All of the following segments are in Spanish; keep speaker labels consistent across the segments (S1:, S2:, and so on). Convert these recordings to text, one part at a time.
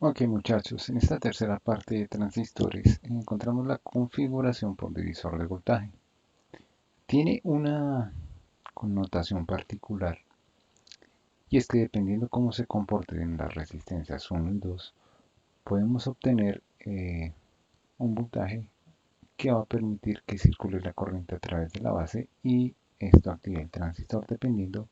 S1: Ok muchachos, en esta tercera parte de transistores encontramos la configuración por divisor de voltaje. Tiene una connotación particular y es que dependiendo cómo se comporten las resistencias 1 y 2, podemos obtener un voltaje que va a permitir que circule la corriente a través de la base y esto active el transistor dependiendo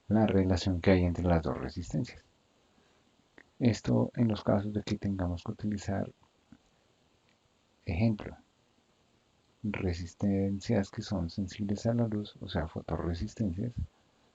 S1: la relación que hay entre las dos resistencias. Esto en los casos de que tengamos que utilizar, ejemplo, resistencias que son sensibles a la luz, o sea, fotorresistencias,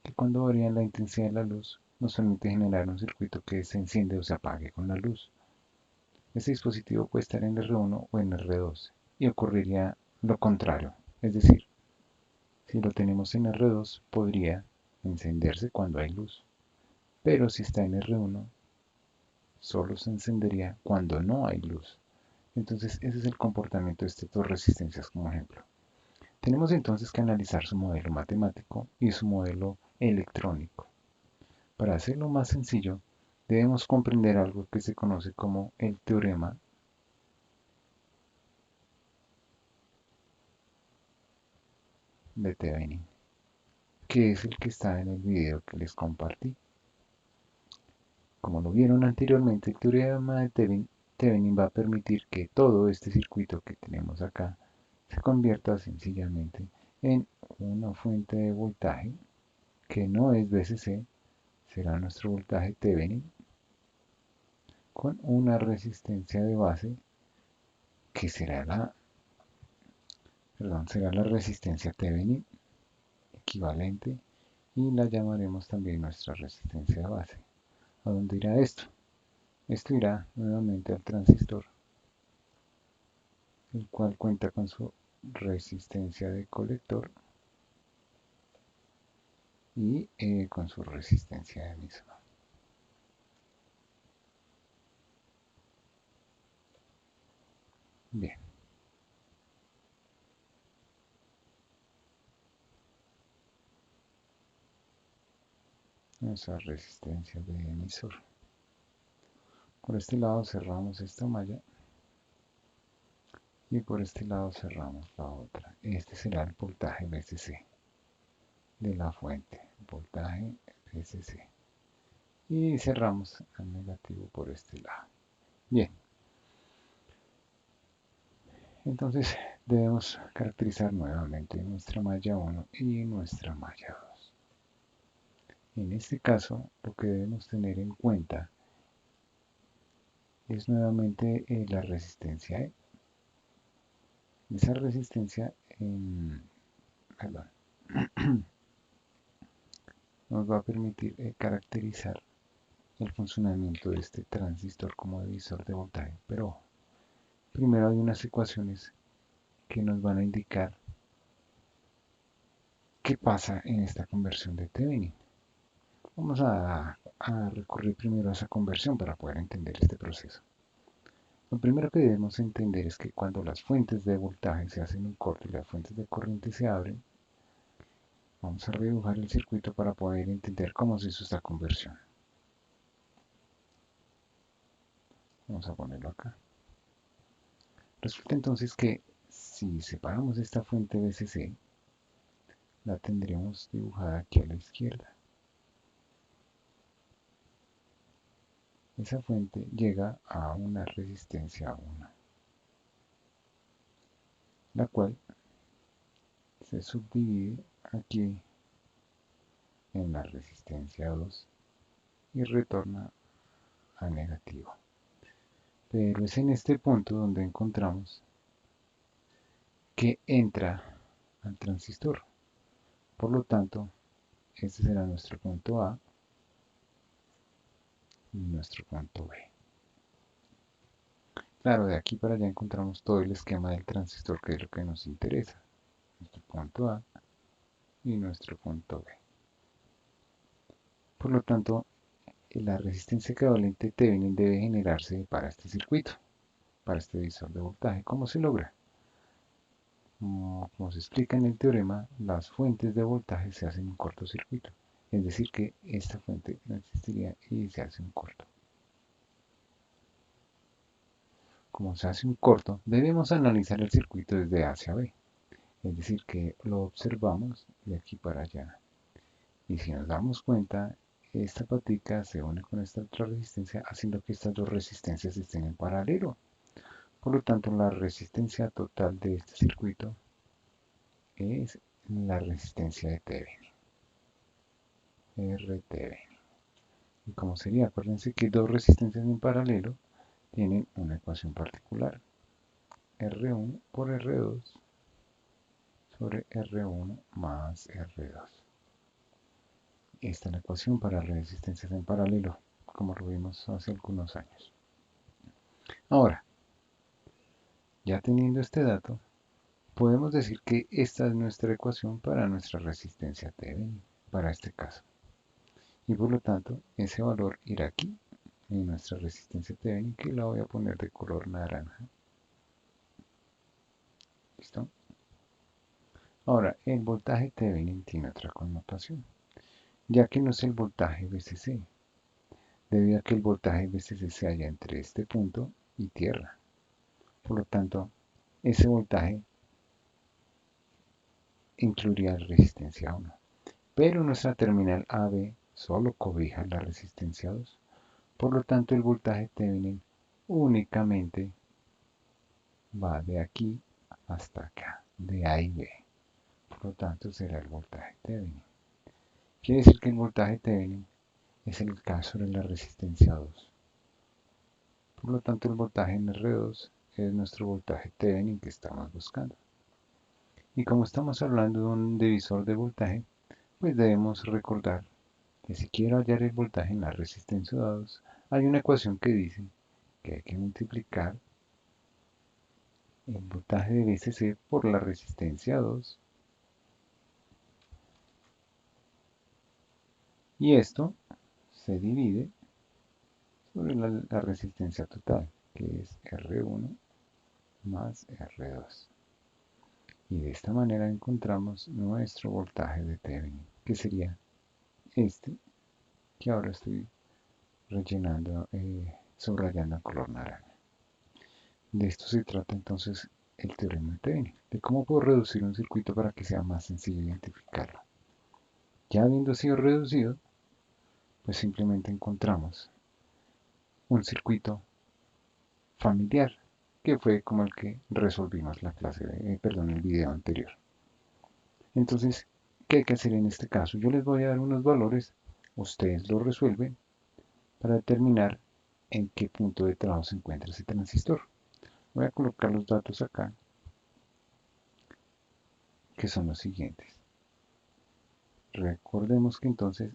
S1: que cuando varían la intensidad de la luz nos permite generar un circuito que se enciende o se apague con la luz. Este dispositivo puede estar en R1 o en R2 y ocurriría lo contrario, es decir, si lo tenemos en R2 podría encenderse cuando hay luz, pero si está en R1 solo se encendería cuando no hay luz. Entonces ese es el comportamiento de estas dos resistencias como ejemplo. Tenemos entonces que analizar su modelo matemático y su modelo electrónico. Para hacerlo más sencillo, debemos comprender algo que se conoce como el teorema de Thevenin, que es el que está en el video que les compartí. Como lo vieron anteriormente, el teorema de Thevenin va a permitir que todo este circuito que tenemos acá se convierta sencillamente en una fuente de voltaje que no es VCC, será nuestro voltaje Thevenin, con una resistencia de base que será la resistencia Thevenin equivalente y la llamaremos también nuestra resistencia de base. ¿A dónde irá esto? Esto irá nuevamente al transistor, el cual cuenta con su resistencia de colector y con su resistencia de emisor. Bien, nuestra resistencia de emisor. Por este lado cerramos esta malla y por este lado cerramos la otra. Este será el voltaje VCC de la fuente, voltaje VCC. Y cerramos al negativo por este lado. Bien, entonces debemos caracterizar nuevamente nuestra malla 1 y nuestra malla 2. En este caso, lo que debemos tener en cuenta es nuevamente la resistencia E. Esa resistencia perdón, nos va a permitir caracterizar el funcionamiento de este transistor como divisor de voltaje. Pero primero hay unas ecuaciones que nos van a indicar qué pasa en esta conversión de Thevenin. Vamos a recurrir primero a esa conversión para poder entender este proceso. Lo primero que debemos entender es que cuando las fuentes de voltaje se hacen un corte y las fuentes de corriente se abren, vamos a redibujar el circuito para poder entender cómo se hizo esta conversión. Vamos a ponerlo acá. Resulta entonces que si separamos esta fuente VCC, la tendremos dibujada aquí a la izquierda. Esa fuente llega a una resistencia 1, la cual se subdivide aquí en la resistencia 2 y retorna a negativo. Pero es en este punto donde encontramos que entra al transistor. Por lo tanto, este será nuestro punto A y nuestro punto B. Claro, de aquí para allá encontramos todo el esquema del transistor, que es lo que nos interesa. Nuestro punto A y nuestro punto B. Por lo tanto, la resistencia equivalente Thevenin debe generarse para este circuito, para este divisor de voltaje. ¿Cómo se logra? Como se explica en el teorema, las fuentes de voltaje se hacen un cortocircuito. Es decir, que esta fuente no existiría y se hace un corto. como se hace un corto, debemos analizar el circuito desde A hacia B. Es decir, que lo observamos de aquí para allá. Y si nos damos cuenta, esta patica se une con esta otra resistencia, haciendo que estas dos resistencias estén en paralelo. Por lo tanto, la resistencia total de este circuito es la resistencia de Thevenin, RTvenin. ¿Y cómo sería? Acuérdense que dos resistencias en paralelo tienen una ecuación particular. R1 por R2 sobre R1 más R2. Esta es la ecuación para resistencias en paralelo, como lo vimos hace algunos años. Ahora, ya teniendo este dato, podemos decir que esta es nuestra ecuación para nuestra resistencia Thevenin, para este caso. Y por lo tanto, ese valor irá aquí, en nuestra resistencia Thevenin, que la voy a poner de color naranja. ¿Listo? Ahora, el voltaje Thevenin tiene otra connotación, ya que no es el voltaje VCC, debido a que el voltaje VCC se halla entre este punto y tierra. Por lo tanto, ese voltaje incluiría la resistencia 1. Pero nuestra terminal AB solo cobija la resistencia 2. Por lo tanto, el voltaje Thevenin únicamente va de aquí hasta acá, de A y B. Por lo tanto, será el voltaje Thevenin. Quiere decir que el voltaje Thevenin es el K sobre la resistencia 2. Por lo tanto, el voltaje en R2 es nuestro voltaje Thevenin que estamos buscando. Y como estamos hablando de un divisor de voltaje, pues debemos recordar que si quiero hallar el voltaje en la resistencia 2, hay una ecuación que dice que hay que multiplicar el voltaje de VCC por la resistencia 2. Y esto se divide sobre la resistencia total, que es R1 más R2. Y de esta manera encontramos nuestro voltaje de Thevenin, que sería este, que ahora estoy rellenando, subrayando en color naranja. De esto se trata entonces el teorema de Thevenin, de cómo puedo reducir un circuito para que sea más sencillo identificarlo. Ya habiendo sido reducido, pues simplemente encontramos un circuito familiar, que fue como el que resolvimos la clase, perdón, el video anterior. Entonces, ¿qué hay que hacer en este caso? Yo les voy a dar unos valores, ustedes lo resuelven para determinar en qué punto de trabajo se encuentra ese transistor. Voy a colocar los datos acá, que son los siguientes. Recordemos que entonces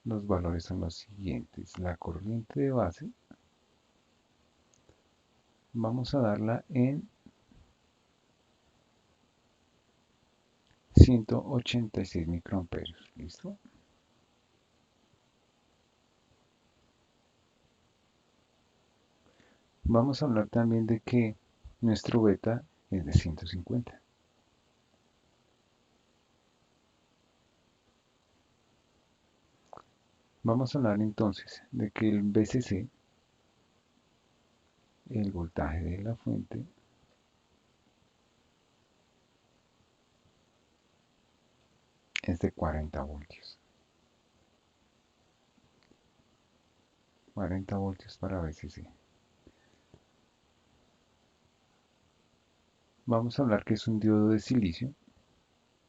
S1: los valores son los siguientes. La corriente de base, vamos a darla en 186 microamperios. ¿Listo? Vamos a hablar también de que nuestro beta es de 150. Vamos a hablar entonces de que el VCC, el voltaje de la fuente, es de 40 voltios. 40 voltios para VCC. Vamos a hablar que es un diodo de silicio,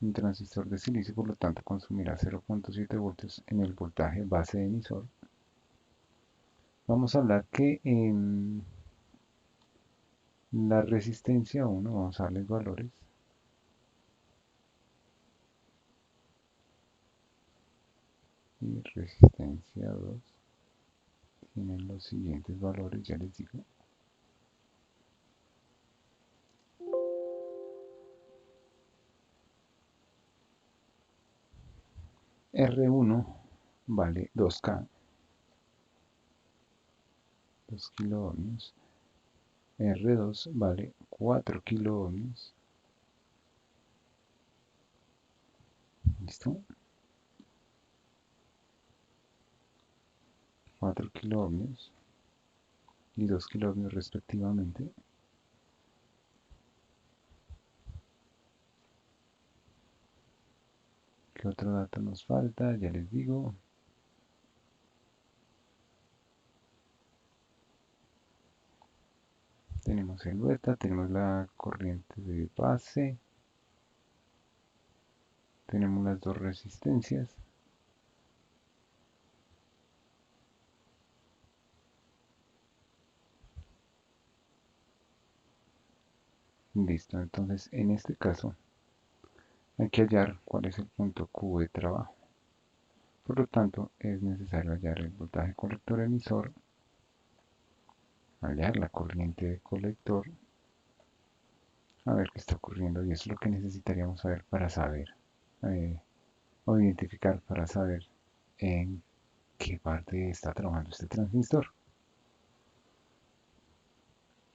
S1: un transistor de silicio, por lo tanto consumirá 0.7 voltios en el voltaje base de emisor. Vamos a hablar que en la resistencia 1, vamos a darles valores, y resistencia 2 tienen los siguientes valores, ya les digo. R1 vale 2K, 2 kilo ohmios. R2 vale 4 kilo ohmios. ¿Listo? 4 kilo ohmios. y 2 kiloohmios respectivamente. ¿Qué otro dato nos falta? Ya les digo. Tenemos el beta, tenemos la corriente de base, tenemos las dos resistencias. Listo, entonces en este caso hay que hallar cuál es el punto Q de trabajo. Por lo tanto, es necesario hallar el voltaje colector emisor, hallar la corriente de colector, a ver qué está ocurriendo, y eso es lo que necesitaríamos saber para saber, eh, o identificar para saber en qué parte está trabajando este transistor.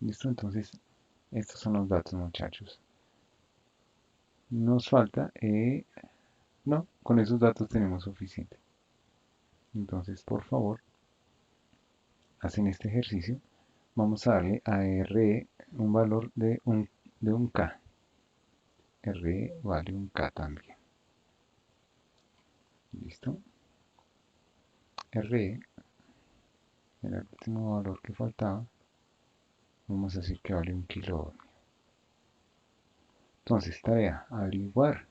S1: Listo, entonces estos son los datos, muchachos. Nos falta, no, con esos datos tenemos suficiente. Entonces, por favor, hacen este ejercicio. Vamos a darle a RE un valor de un K. RE vale un K también. Listo. RE era el último valor que faltaba. Vamos a decir que vale un kilo. Entonces, tarea, averiguar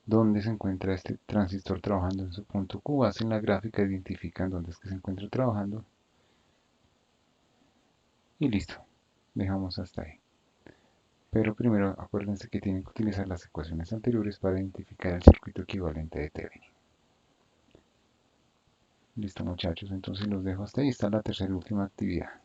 S1: dónde se encuentra este transistor trabajando en su punto Q. Hacen la gráfica, identifican dónde es que se encuentra trabajando. Y listo. Dejamos hasta ahí. Pero primero acuérdense que tienen que utilizar las ecuaciones anteriores para identificar el circuito equivalente de Thevenin. Listo muchachos, entonces los dejo hasta ahí. Está la tercera y última actividad.